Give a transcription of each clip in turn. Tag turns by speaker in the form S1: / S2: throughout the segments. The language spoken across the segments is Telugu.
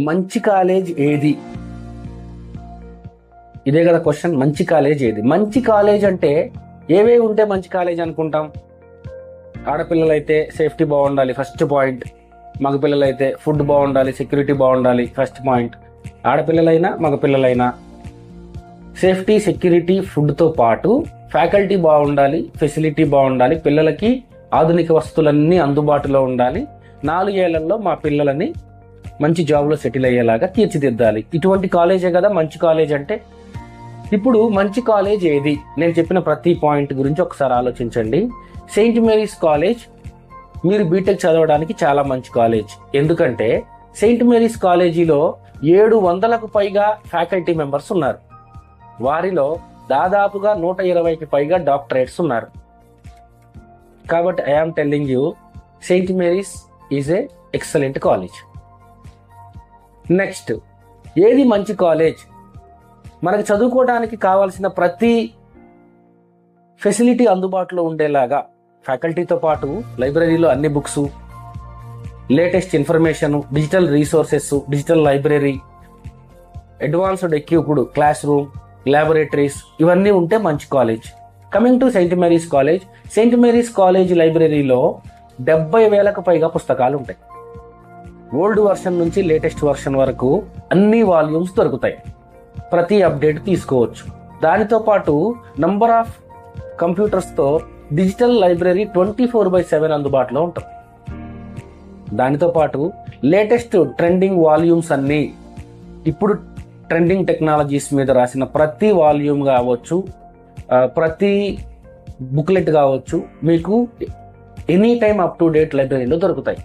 S1: మంచి కాలేజ్ ఏది? ఇదే కదా క్వశ్చన్. మంచి కాలేజ్ ఏది? మంచి కాలేజ్ అంటే ఏవే ఉంటే మంచి కాలేజ్ అనుకుంటాం? ఆడపిల్లలైతే సేఫ్టీ బాగుండాలి, ఫస్ట్ పాయింట్. మగపిల్లలైతే ఫుడ్ బాగుండాలి, సెక్యూరిటీ బాగుండాలి, ఫస్ట్ పాయింట్. ఆడపిల్లలైనా మగపిల్లలైనా సేఫ్టీ, సెక్యూరిటీ, ఫుడ్తో పాటు ఫ్యాకల్టీ బాగుండాలి, ఫెసిలిటీ బాగుండాలి, పిల్లలకి ఆధునిక వస్తువులన్నీ అందుబాటులో ఉండాలి. 4 ఏళ్లలో మా పిల్లలని మంచి జాబ్లో సెటిల్ అయ్యేలాగా తీర్చిదిద్దాలి. ఇటువంటి కాలేజే కదా మంచి కాలేజ్ అంటే. ఇప్పుడు మంచి కాలేజ్ ఏది? నేను చెప్పిన ప్రతి పాయింట్ గురించి ఒకసారి ఆలోచించండి. సెయింట్ మేరీస్ కాలేజ్ మీరు బీటెక్ చదవడానికి చాలా మంచి కాలేజ్. ఎందుకంటే సెయింట్ మేరీస్ కాలేజీలో 700కు పైగా ఫ్యాకల్టీ మెంబర్స్ ఉన్నారు. వారిలో దాదాపుగా 120కి పైగా డాక్టరేట్స్ ఉన్నారు. కాబట్టి I am telling you, Saint Mary's is a excellent college. Next, ఏది మంచి కాలేజ్? మనకు చదువుకోవడానికి కావాల్సిన ప్రతి ఫెసిలిటీ అందుబాటులో ఉండేలాగా, ఫ్యాకల్టీతో పాటు లైబ్రరీలో అన్ని books, latest information, digital resources, digital library, advanced equipped class room, laboratories, ఇవన్నీ ఉంటే మంచి college. Coming to Saint Mary's college. Saint Mary's college లైబ్రరీలో 70,000కు పైగా పుస్తకాలు ఉంటాయి. ఓల్డ్ వర్షన్ నుంచి లేటెస్ట్ వర్షన్ వరకు అన్ని వాల్యూమ్స్ దొరుకుతాయి. ప్రతి అప్డేట్ తీసుకోవచ్చు. దానితో పాటు నంబర్ ఆఫ్ కంప్యూటర్స్తో డిజిటల్ లైబ్రరీ 24/7 అందుబాటులో ఉంటుంది. దానితో పాటు లేటెస్ట్ ట్రెండింగ్ వాల్యూమ్స్ అన్నీ, ఇప్పుడు ట్రెండింగ్ టెక్నాలజీస్ మీద రాసిన ప్రతి వాల్యూమ్ కావచ్చు, ప్రతి బుక్లెట్ కావచ్చు, మీకు any time up to date లైబ్రరీలో దొరుకుతాయి.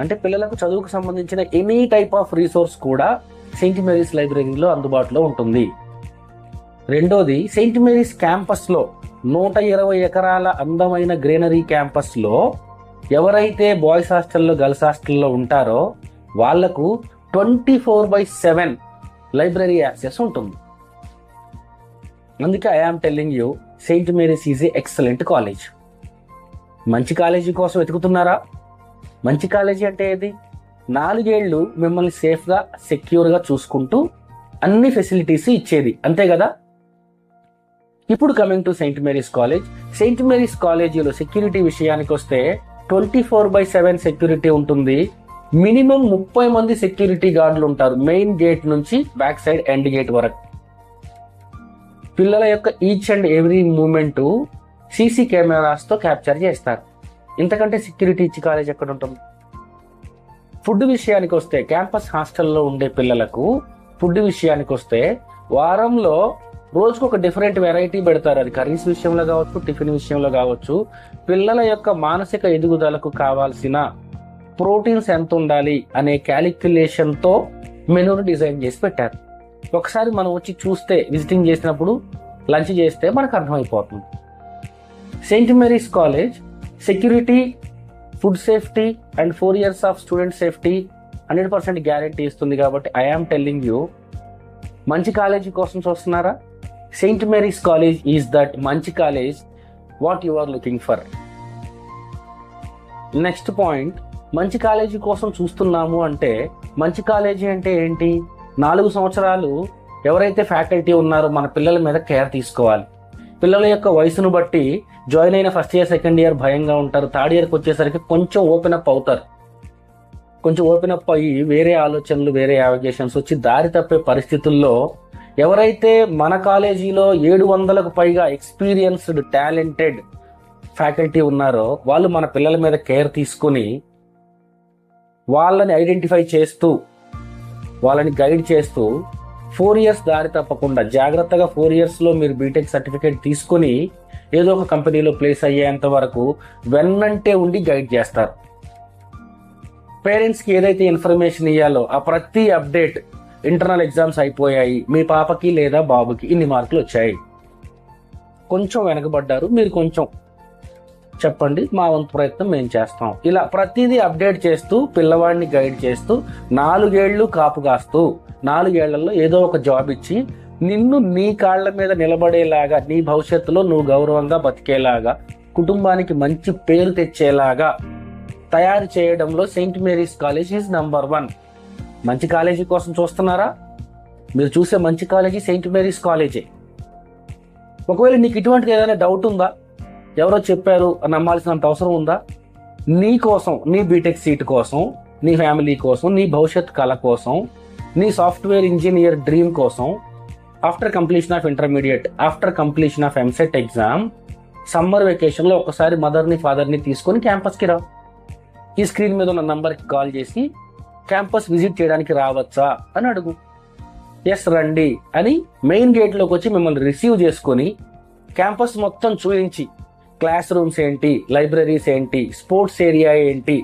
S1: అంటే పిల్లలకు చదువుకు సంబంధించిన ఎనీ టైప్ ఆఫ్ రీసోర్స్ కూడా సెయింట్ మేరీస్ లైబ్రరీలో అందుబాటులో ఉంటుంది. రెండోది, సెయింట్ మేరీస్ క్యాంపస్లో 120 ఎకరాల అందమైన గ్రీనరీ క్యాంపస్లో ఎవరైతే బాయ్స్ హాస్టల్లో, గర్ల్స్ హాస్టల్లో ఉంటారో వాళ్లకు 24/7 లైబ్రరీ యాక్సెస్ ఉంటుంది. అందుకే I am telling you, Saint Mary's is a excellent college. మంచి కాలేజీ కోసం వెతుకుతున్నారా? మంచి కాలేజీ అంటే ఏది? 4 ఏళ్ళు మిమ్మల్ని సేఫ్గా, సెక్యూర్గా చూసుకుంటూ అన్ని ఫెసిలిటీస్ ఇచ్చేది, అంతే కదా. ఇప్పుడు coming to Saint Mary's college. Saint Mary's కాలేజీలో సెక్యూరిటీ విషయానికి వస్తే 24/7 సెక్యూరిటీ ఉంటుంది. మినిమం 30 మంది సెక్యూరిటీ గార్డులు ఉంటారు, మెయిన్ గేట్ నుంచి బ్యాక్ సైడ్ ఎండ్ గేట్ వరకు. పిల్లల యొక్క each and every moment CC కెమెరాస్తో క్యాప్చర్ చేస్తారు. ఇంతకంటే సెక్యూరిటీ ఇచ్చి కాలేజ్ ఎక్కడ ఉంటుంది? ఫుడ్ విషయానికి వస్తే, క్యాంపస్ హాస్టల్లో ఉండే పిల్లలకు ఫుడ్ విషయానికి వస్తే వారంలో రోజుకు ఒక డిఫరెంట్ వెరైటీ పెడతారు. అది కర్రీస్ విషయంలో కావచ్చు, టిఫిన్ విషయంలో కావచ్చు. పిల్లల యొక్క మానసిక ఎదుగుదలకు కావాల్సిన ప్రోటీన్స్ ఎంత ఉండాలి అనే క్యాలిక్యులేషన్తో మెనూను డిజైన్ చేసి పెట్టారు. ఒకసారి మనం వచ్చి చూస్తే, విజిటింగ్ చేసినప్పుడు లంచ్ చేస్తే మనకు అర్థమైపోతుంది. Saint Mary's college security, food safety and 4 years of student safety 100% guarantee ఇస్తుంది. కాబట్టి ఐఆమ్ టెల్లింగ్ యూ, మంచి కాలేజీ కోసం చూస్తున్నారా? Saint Mary's college is that మంచి college what you are looking for. Next point, మంచి కాలేజీ కోసం చూస్తున్నాము అంటే మంచి కాలేజీ అంటే ఏంటి? 4 సంవత్సరాలు ఎవరైతే ఫ్యాకల్టీ ఉన్నారో మన పిల్లల మీద కేర్ తీసుకోవాలి. పిల్లల యొక్క వయసును బట్టి జాయిన్ అయిన ఫస్ట్ ఇయర్, సెకండ్ ఇయర్ భయంగా ఉంటారు. థర్డ్ ఇయర్కి వచ్చేసరికి కొంచెం ఓపెన్ అప్ అవుతారు. కొంచెం ఓపెన్ అప్ అయ్యి వేరే ఆలోచనలు, వేరే యావిగేషన్స్ వచ్చి దారి తప్పే పరిస్థితుల్లో ఎవరైతే మన కాలేజీలో 700కు పైగా ఎక్స్పీరియన్స్డ్, టాలెంటెడ్ ఫ్యాకల్టీ ఉన్నారో వాళ్ళు మన పిల్లల మీద కేర్ తీసుకుని వాళ్ళని ఐడెంటిఫై చేస్తూ, వాళ్ళని గైడ్ చేస్తూ 4 years దారి తప్పకుండా జాగ్రత్తగా 4 yearsలో మీరు బీటెక్ సర్టిఫికేట్ తీసుకుని ఏదో ఒక కంపెనీలో ప్లేస్ అయ్యేంత వరకు వెన్నంటే ఉండి గైడ్ చేస్తారు. పేరెంట్స్కి ఏదైతే ఇన్ఫర్మేషన్ ఇవ్వాలో ఆ ప్రతి అప్డేట్, ఇంటర్నల్ ఎగ్జామ్స్ అయిపోయాయి, మీ పాపకి లేదా బాబుకి ఇన్ని మార్కులు వచ్చాయి, కొంచెం వెనకబడ్డారు, మీరు కొంచెం చెప్పండి, మా వంతు ప్రయత్నం మేము చేస్తాం. ఇలా ప్రతిదీ అప్డేట్ చేస్తూ పిల్లవాడిని గైడ్ చేస్తూ 4 ఏళ్ళు కాపు కాస్తూ 4 ఏళ్లలో ఏదో ఒక జాబ్ ఇచ్చి నిన్ను నీ కాళ్ల మీద నిలబడేలాగా, నీ భవిష్యత్తులో నువ్వు గౌరవంగా బతికేలాగా, కుటుంబానికి మంచి పేరు తెచ్చేలాగా తయారు చేయడంలో Saint Mary's college is number 1. మంచి కాలేజీ కోసం చూస్తున్నారా? మీరు చూసే మంచి కాలేజీ సెయింట్ మేరీస్ కాలేజే. ఒకవేళ నీకు ఇటువంటిది ఏదైనా డౌట్ ఉందా, ఎవరో చెప్పారు అని నమ్మాల్సినంత అవసరం ఉందా? నీ కోసం, నీ బీటెక్ సీట్ కోసం, నీ ఫ్యామిలీ కోసం, నీ భవిష్యత్ కళ కోసం, నీ సాఫ్ట్వేర్ ఇంజనీర్ డ్రీమ్ కోసం, after completion of intermediate, after completion of EAMCET exam, summer వెకేషన్లో ఒకసారి మదర్ని ఫాదర్ని తీసుకొని క్యాంపస్కి రా. ఈ స్క్రీన్ మీద ఉన్న నంబర్కి కాల్ చేసి క్యాంపస్ విజిట్ చేయడానికి రావచ్చా అని అడుగు. ఎస్ రండి అని మెయిన్ గేట్లోకి వచ్చి మిమ్మల్ని రిసీవ్ చేసుకొని క్యాంపస్ మొత్తం చూపించి క్లాస్ రూమ్స్ ఏంటి, లైబ్రరీస్ ఏంటి, స్పోర్ట్స్ ఏరియా ఏంటి,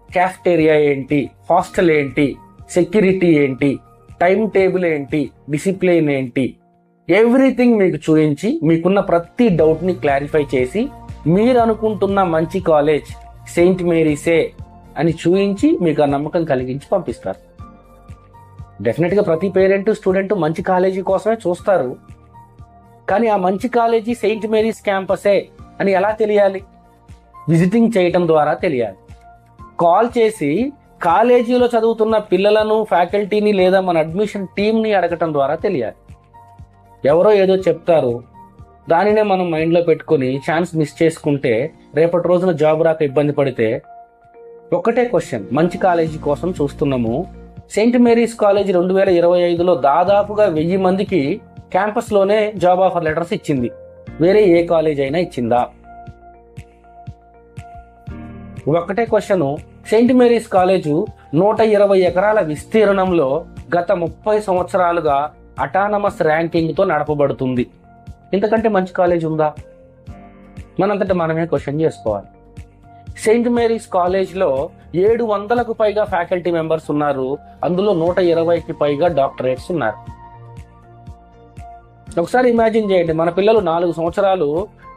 S1: క్యాఫ్టేరియా ఏంటి, హాస్టల్ ఏంటి, సెక్యూరిటీ ఏంటి, టైం టేబుల్ ఏంటి, డిసిప్లిన్ ఏంటి, ఎవ్రీథింగ్ మీకు చూపించి మీకున్న ప్రతి డౌట్ని క్లారిఫై చేసి మీరు అనుకుంటున్న మంచి కాలేజ్ సెయింట్ మేరీసే అని చూపించి మీకు ఆ నమ్మకం కలిగించి పంపిస్తారు. డెఫినెట్గా ప్రతి పేరెంట్ స్టూడెంట్ మంచి కాలేజీ కోసమే చూస్తారు. కానీ ఆ మంచి కాలేజీ సెయింట్ మేరీస్ క్యాంపసే అని ఎలా తెలియాలి? విజిటింగ్ చేయటం ద్వారా తెలియాలి. కాల్ చేసి కాలేజీలో చదువుతున్న పిల్లలను, ఫ్యాకల్టీని లేదా మన అడ్మిషన్ టీంని అడగటం ద్వారా తెలియాలి. ఎవరో ఏదో చెప్తారు, దానినే మనం మైండ్లో పెట్టుకొని ఛాన్స్ మిస్ చేసుకుంటే రేపటి రోజున జాబ్ రాక ఇబ్బంది పడితే ఒక్కటే క్వశ్చన్, మంచి కాలేజీ కోసం చూస్తున్నాము. సెయింట్ మేరీస్ కాలేజ్ 2025లో దాదాపుగా 1000 మందికి క్యాంపస్లోనే జాబ్ ఆఫర్ లెటర్స్ ఇచ్చింది. వేరే ఏ కాలేజ్ అయినా ఇచ్చిందా? ఒక్కటే క్వశ్చన్, సెయింట్ మేరీస్ కాలేజు 120 ఎకరాల విస్తీర్ణంలో గత 30 సంవత్సరాలుగా అటానమస్ ర్యాంకింగ్తో నడపబడుతుంది. ఇంతకంటే మంచి కాలేజ్ ఉందా? మనంతటా మనమే క్వశ్చన్ చేసుకోవాలి. సెయింట్ మేరీస్ కాలేజ్లో 700కు పైగా ఫ్యాకల్టీ మెంబర్స్ ఉన్నారు. అందులో 120కి పైగా డాక్టరేట్స్ ఉన్నారు. ఒకసారి ఇమాజిన్ చేయండి, మన పిల్లలు 4 సంవత్సరాలు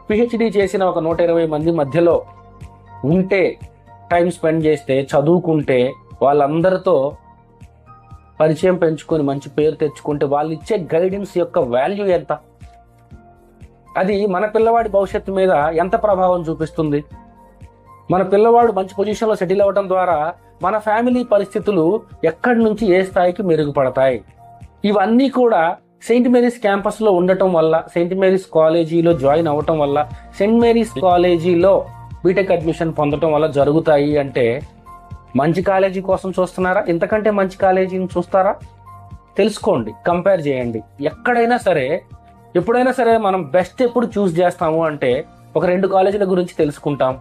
S1: పిహెచ్డి చేసిన ఒక 120 మంది మధ్యలో ఉంటే, టైం స్పెండ్ చేస్తే, చదువుకుంటే, వాళ్ళందరితో పరిచయం పెంచుకొని మంచి పేరు తెచ్చుకుంటే వాళ్ళు ఇచ్చే గైడెన్స్ యొక్క వాల్యూ ఎంత? అది మన పిల్లవాడి భవిష్యత్తు మీద ఎంత ప్రభావం చూపిస్తుంది? మన పిల్లవాడు మంచి పొజిషన్లో సెటిల్ అవ్వడం ద్వారా మన ఫ్యామిలీ పరిస్థితులు ఎక్కడి నుంచి ఏ స్థాయికి మెరుగుపడతాయి. ఇవన్నీ కూడా సెయింట్ మేరీస్ క్యాంపస్లో ఉండటం వల్ల, సెయింట్ మేరీస్ కాలేజీలో జాయిన్ అవ్వటం వల్ల, సెయింట్ మేరీస్ కాలేజీలో బీటెక్ అడ్మిషన్ పొందటం వల్ల జరుగుతాయి. అంటే మంచి కాలేజీ కోసం చూస్తున్నారా? ఇంతకంటే మంచి కాలేజీని చూస్తారా? తెలుసుకోండి, కంపేర్ చేయండి. ఎక్కడైనా సరే, ఎప్పుడైనా సరే మనం బెస్ట్ ఎప్పుడు చూస్ చేస్తాము అంటే ఒక 2 కాలేజీల గురించి తెలుసుకుంటాం.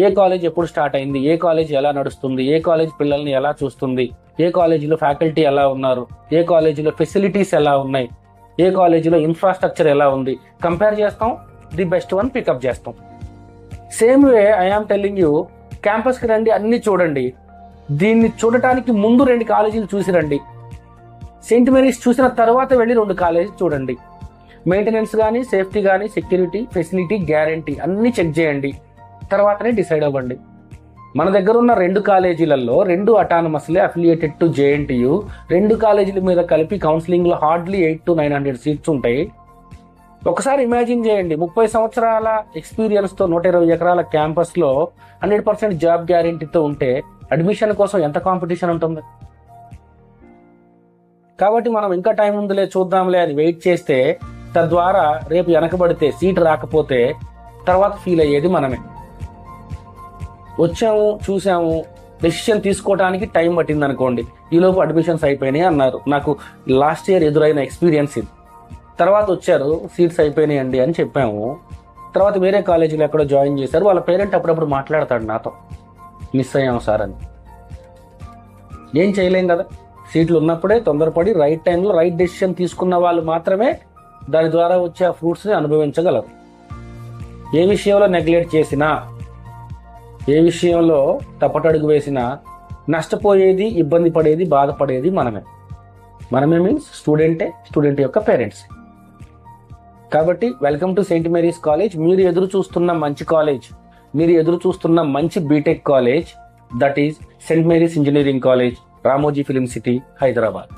S1: ఏ కాలేజ్ ఎప్పుడు స్టార్ట్ అయింది, ఏ కాలేజ్ ఎలా నడుస్తుంది, ఏ కాలేజ్ పిల్లల్ని ఎలా చూస్తుంది, ఏ కాలేజీలో ఫ్యాకల్టీ ఎలా ఉన్నారు, ఏ కాలేజీలో ఫెసిలిటీస్ ఎలా ఉన్నాయి, ఏ కాలేజీలో ఇన్ఫ్రాస్ట్రక్చర్ ఎలా ఉంది, కంపేర్ చేస్తాం. ది బెస్ట్ వన్ పికప్ చేస్తాం. Same way I am telling you, క్యాంపస్కి రండి, అన్ని చూడండి. దీన్ని చూడటానికి ముందు 2 కాలేజీలు చూసి రండి. సెయింట్ మేరీస్ చూసిన తర్వాత వెళ్ళి 2 కాలేజీలు చూడండి. మెయింటెనెన్స్ కానీ, సేఫ్టీ కానీ, సెక్యూరిటీ, ఫెసిలిటీ, గ్యారంటీ అన్నీ చెక్ చేయండి. తర్వాతనే డిసైడ్ అవ్వండి. మన దగ్గర ఉన్న 2 కాలేజీలలో 2 అటానమస్లే, అఫిలియేటెడ్ టు JNTU. 2 కాలేజీల మీద కలిపి కౌన్సిలింగ్లో హార్డ్లీ 800 to 900 సీట్స్ ఉంటాయి. ఒకసారి ఇమాజిన్ చేయండి, 30 సంవత్సరాల ఎక్స్పీరియన్స్తో 120 ఎకరాల క్యాంపస్లో 100% జాబ్ గ్యారెంటీతో ఉంటే అడ్మిషన్ కోసం ఎంత కాంపిటీషన్ ఉంటుంది? కాబట్టి మనం ఇంకా టైం ఉందిలే, చూద్దాంలే అని వెయిట్ చేస్తే, తద్వారా రేపు వెనకబడితే, సీట్ రాకపోతే తర్వాత ఫీల్ అయ్యేది మనమే. వచ్చాము, చూసాము, డెసిషన్ తీసుకోవడానికి టైం పట్టింది అనుకోండి, ఈలోపు అడ్మిషన్స్ అయిపోయినాయి అన్నారు. నాకు లాస్ట్ ఇయర్ ఎదురైన ఎక్స్పీరియన్స్ ఇది. తర్వాత వచ్చారు, సీట్స్ అయిపోయినాయండి అని చెప్పాము. తర్వాత వేరే కాలేజీలో ఎక్కడో జాయిన్ చేశారు. వాళ్ళ పేరెంట్ అప్పుడప్పుడు మాట్లాడతాడు నాతో, మిస్ అయ్యాము సార్ అని. ఏం చేయలేం కదా, సీట్లు ఉన్నప్పుడే తొందరపడి రైట్ టైంలో రైట్ డెసిషన్ తీసుకున్న వాళ్ళు మాత్రమే దాని ద్వారా వచ్చే ఆ ఫ్రూట్స్ని అనుభవించగలరు. ఏ విషయంలో నెగ్లెక్ట్ చేసినా, ఏ విషయంలో తప్పటడుగు వేసినా నష్టపోయేది, ఇబ్బంది పడేది, బాధపడేది మనమే. మనమే మీన్స్ స్టూడెంట్ యొక్క పేరెంట్స్. కాబట్టి welcome to Saint Mary's college. మీరు ఎదురు చూస్తున్న మంచి కాలేజ్, మీరు ఎదురు చూస్తున్న మంచి BTech college, that is Saint Mary's engineering college, Ramoji film city, Hyderabad.